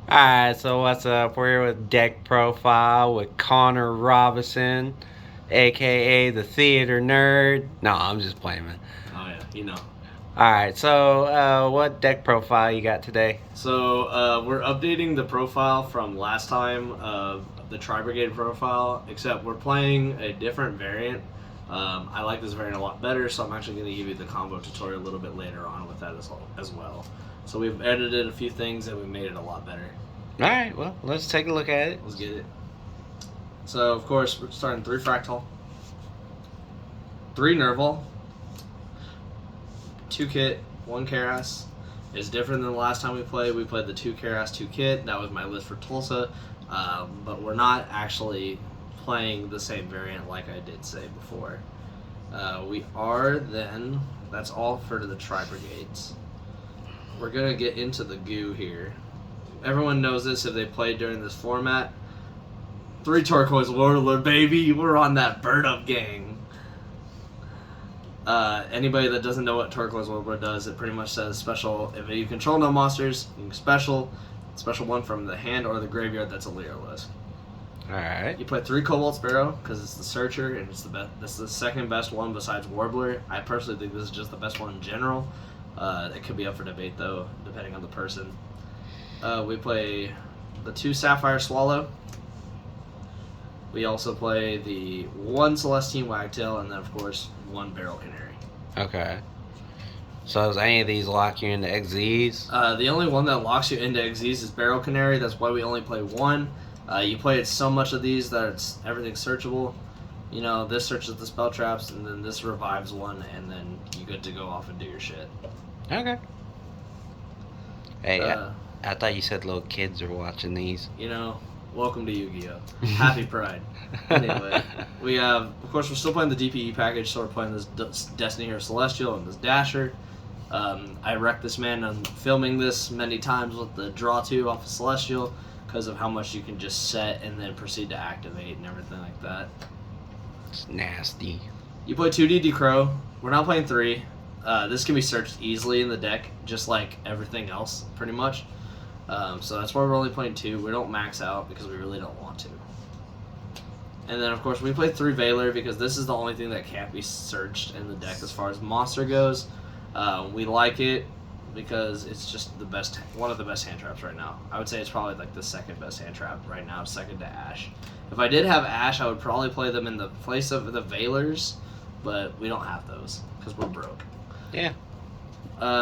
Alright, so what's up? We're here with Deck Profile with Connor Robinson, aka the Theater Nerd. No, I'm just playing, man. Oh yeah, you know. Alright, so what deck profile you got today? So we're updating the profile from last time, the Tri Brigade profile, except we're playing a different variant. I like this variant a lot better, so I'm actually going to give you the combo tutorial a little bit later on with that as well. So we've edited a few things and we made it a lot better. Alright, well, let's take a look at it. Let's get it. So of course we're starting 3 Fractal, 3 Nerval, 2 Kit, 1 Karas. It's different than the last time we played. We played the 2 Karas, 2 Kit. That was my list for Tulsa. But we're not actually playing the same variant like I did say before. We are then, that's all for the Tri Brigades. We're going to get into the goo here. Everyone knows this if they played during this format. 3 Turquoise Warlord, baby. We're on that bird up gang. Anybody that doesn't know what Turquoise Warlord does, it pretty much says special. If you control no monsters, you can special one from the hand or the graveyard. That's a Lyrilusc. Alright. You play 3 Cobalt Sparrow because it's the Searcher and it's the best. This is the second best one besides Warbler. I personally think this is just the best one in general. It could be up for debate though, depending on the person. We play the 2 Sapphire Swallow. We also play the 1 Celestine Wagtail, and then of course 1 Barrel Canary. Okay. So does any of these lock you into XZs? The only one that locks you into XZs is Barrel Canary. That's why we only play 1. You play so much of these that everything's searchable. You know, this searches the spell traps, and then this revives 1, and then you get to go off and do your shit. Okay. Hey, I thought you said little kids are watching these. You know, welcome to Yu-Gi-Oh! Happy Pride. Anyway, we have, of course, we're still playing the DPE package, so we're playing this Destiny Hero Celestial and this Dasher. I wrecked this man on filming this many times with the draw 2 off of Celestial because of how much you can just set and then proceed to activate and everything like that. It's nasty. You play 2D Crow. We're not playing 3. This can be searched easily in the deck, just like everything else, pretty much. So that's why we're only playing 2. We don't max out because we really don't want to. And then, of course, we play 3 Veiler because this is the only thing that can't be searched in the deck as far as monster goes. We like it because it's just the best, one of the best hand traps right now. I would say it's probably like the second best hand trap right now, second to Ash. If I did have Ash, I would probably play them in the place of the Veilers, but we don't have those because we're broke. Yeah.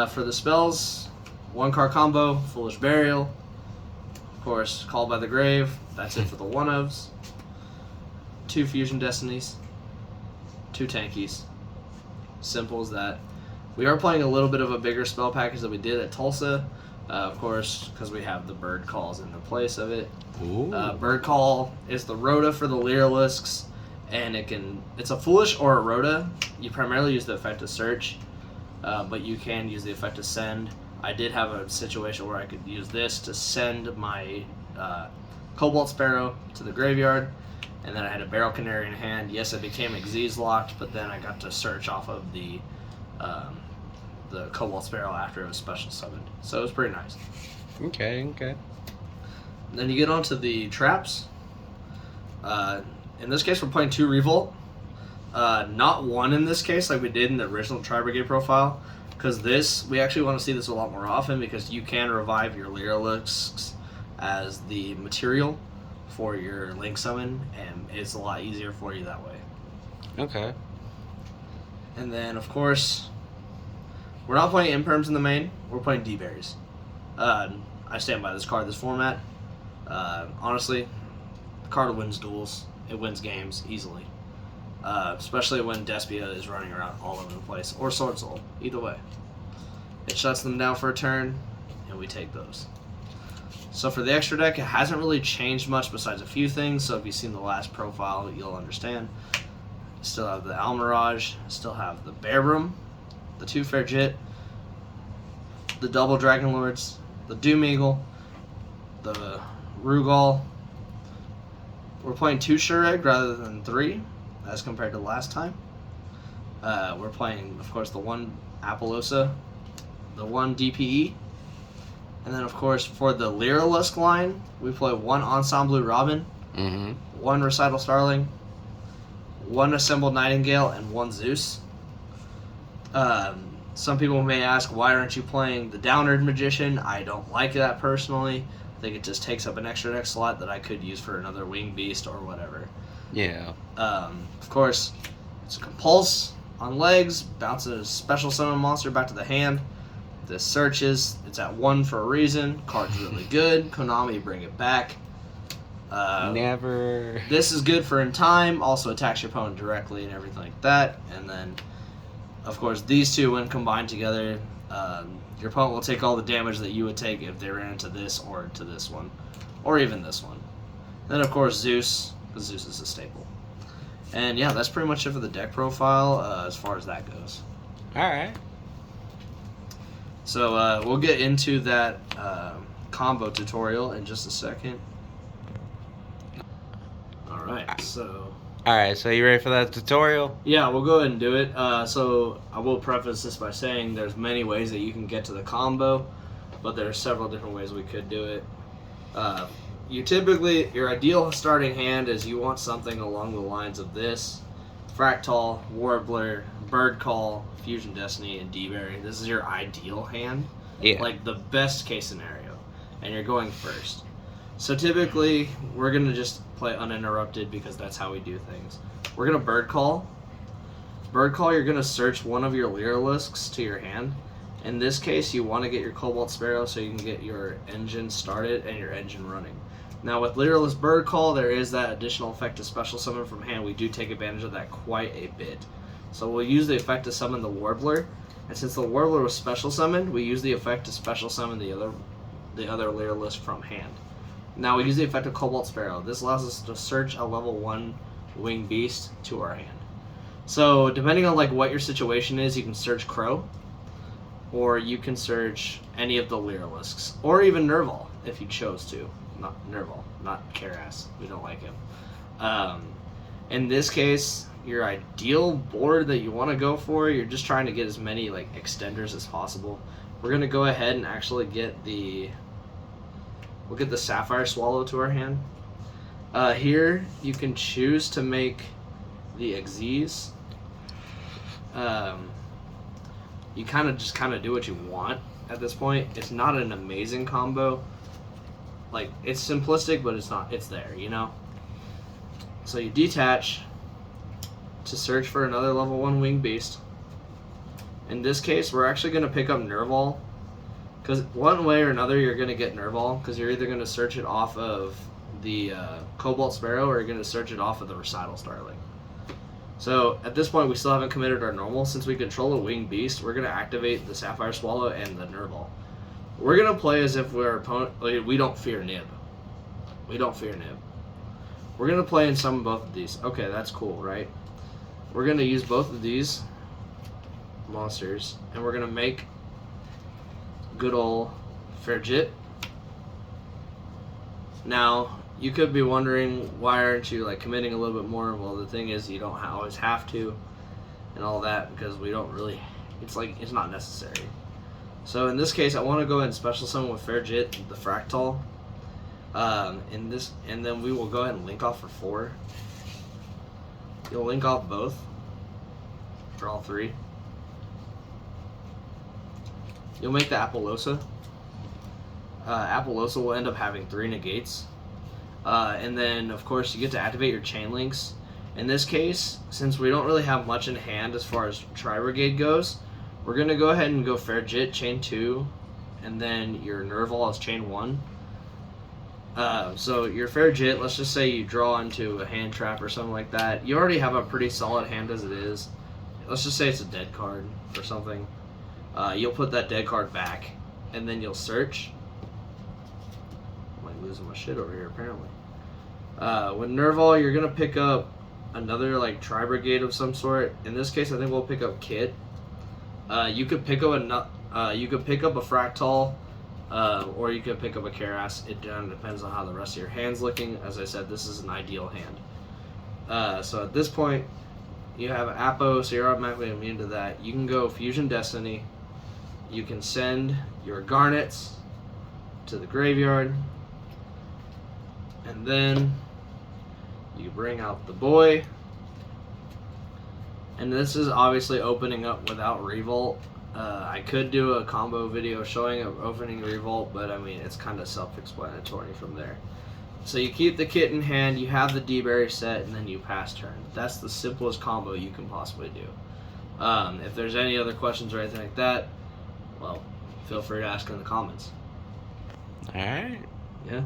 For the spells, 1 card combo, Foolish Burial. Of course, Called by the Grave. That's it for the 1-ofs. 2 Fusion Destinies. 2 Tankies. Simple as that. We are playing a little bit of a bigger spell package than we did at Tulsa. Of course, because we have the Bird Calls in the place of it. Bird Call is the Rhoda for the Lyriluscs, and it's a Foolish or a Rhoda. You primarily use the effect to search, but you can use the effect to send. I did have a situation where I could use this to send my Cobalt Sparrow to the graveyard, and then I had a Barrel Canary in hand. Yes, it became Xyz locked, but then I got to search off of the Cobalt Sparrow after it was special summoned. So it was pretty nice. Okay. And then you get onto the traps. In this case, we're playing 2 Revolt. Not 1 in this case like we did in the original Tri Brigade profile. Because we actually want to see this a lot more often because you can revive your Lyriluscs as the material for your Link Summon, and it's a lot easier for you that way. Okay. And then, of course, we're not playing Imperms in the main. We're playing D-Berries. I stand by this card, this format. Honestly, the card wins duels. It wins games easily. Especially when Despia is running around all over the place. Or Sword Soul. Either way. It shuts them down for a turn, and we take those. So for the extra deck, it hasn't really changed much besides a few things. So if you've seen the last profile, you'll understand. Still have the Almirage. Still have the Bear Room. The 2 Fairjit. The double Dragon Lords. The Doom Eagle. The Rugal. We're playing 2 Shureg rather than 3, as compared to last time. We're playing, of course, the 1 Appaloosa, the 1 DPE, And then, of course, for the Lyrilusc line, we play 1 Ensemble Robin, Mm-hmm. 1 Recital Starling, 1 Assembled Nightingale, and 1 Zeus. Some people may ask, why aren't you playing the Downerd Magician? I don't like that personally. I think it just takes up an extra neck slot that I could use for another Winged Beast or whatever. Yeah. Of course, it's a Compulse on legs, bounces a special summon monster back to the hand. This searches, it's at 1 for a reason. Card's really good. Konami, bring it back. Never. This is good for in time, also attacks your opponent directly and everything like that. And then, of course, these two, when combined together, your opponent will take all the damage that you would take if they ran into this or to this one, or even this one. Then, of course, Zeus, because Zeus is a staple. And yeah, that's pretty much it for the deck profile as far as that goes. All right. So we'll get into that combo tutorial in just a second. Alright, so... Alright, so you ready for that tutorial? Yeah, we'll go ahead and do it. So I will preface this by saying there's many ways that you can get to the combo, but there are several different ways we could do it. Your ideal starting hand is you want something along the lines of this. Fractal, Warbler, Bird Call, Fusion Destiny, and D-Berry. This is your ideal hand. Yeah. Like the best case scenario. And you're going first. So typically, we're going to just play uninterrupted because that's how we do things. We're going to Bird Call. Bird Call, you're going to search one of your Lyriluscs to your hand. In this case, you want to get your Cobalt Sparrow so you can get your engine started and your engine running. Now with Lyrilusc Bird Call, there is that additional effect to special summon from hand. We do take advantage of that quite a bit. So we'll use the effect to summon the Warbler, and since the Warbler was special summoned, we use the effect to special summon the other Lyrilusc from hand. Now we use the effect of Cobalt Sparrow. This allows us to search a level 1 Winged Beast to our hand. So depending on like what your situation is, you can search Crow, or you can search any of the Lyriluscs, or even Nerval if you chose to. Not Nerval, not Karass. We don't like him. In this case, your ideal board that you want to go for, you're just trying to get as many like extenders as possible. We're gonna go ahead and actually get we'll get the Sapphire Swallow to our hand. Here you can choose to make the Xyz. You kind of do what you want at this point. It's not an amazing combo. Like, it's simplistic, but it's there, you know? So you detach to search for another level 1 Winged Beast. In this case, we're actually going to pick up Nerval, because one way or another you're going to get Nerval, because you're either going to search it off of the Cobalt Sparrow, or you're going to search it off of the Recital Starling. So at this point, we still haven't committed our normal. Since we control a Winged Beast, we're going to activate the Sapphire Swallow and the Nerval. We're going to play as if we're opponent. We don't fear Nib. We don't fear Nib. We're going to play and summon both of these. Okay, that's cool, right? We're going to use both of these monsters, and we're going to make good old Ferjit. Now, you could be wondering, why aren't you like committing a little bit more? Well, the thing is, you don't always have to, and all that, because we don't really. It's not necessary. So in this case, I want to go ahead and special summon with Ferjit, the Fractal. And then we will go ahead and link off for 4. You'll link off both for all 3. You'll make the Apollosa. Apollosa will end up having 3 negates. And then, of course, you get to activate your chain links. In this case, since we don't really have much in hand as far as Tri Brigade goes, we're going to go ahead and go Ferjit, chain 2, and then your Nerval is chain 1. So your Ferjit, let's just say you draw into a hand trap or something like that. You already have a pretty solid hand as it is. Let's just say it's a dead card or something. You'll put that dead card back, and then you'll search. I'm like losing my shit over here, apparently. With Nerval, you're going to pick up another like Tri Brigade of some sort. In this case, I think we'll pick up Kit. You could pick up a Fractal, or you could pick up a Karass. It depends on how the rest of your hand's looking. As I said, this is an ideal hand. So at this point, you have Apo, so you're automatically immune to that. You can go Fusion Destiny. You can send your Garnets, to the graveyard. And then you bring out the boy. And this is obviously opening up without Revolt. I could do a combo video showing opening Revolt, but I mean, it's kind of self-explanatory from there. So you keep the kit in hand, you have the D-Berry set, and then you pass turn. That's the simplest combo you can possibly do. If there's any other questions or anything like that, well, feel free to ask in the comments. Alright. Yeah.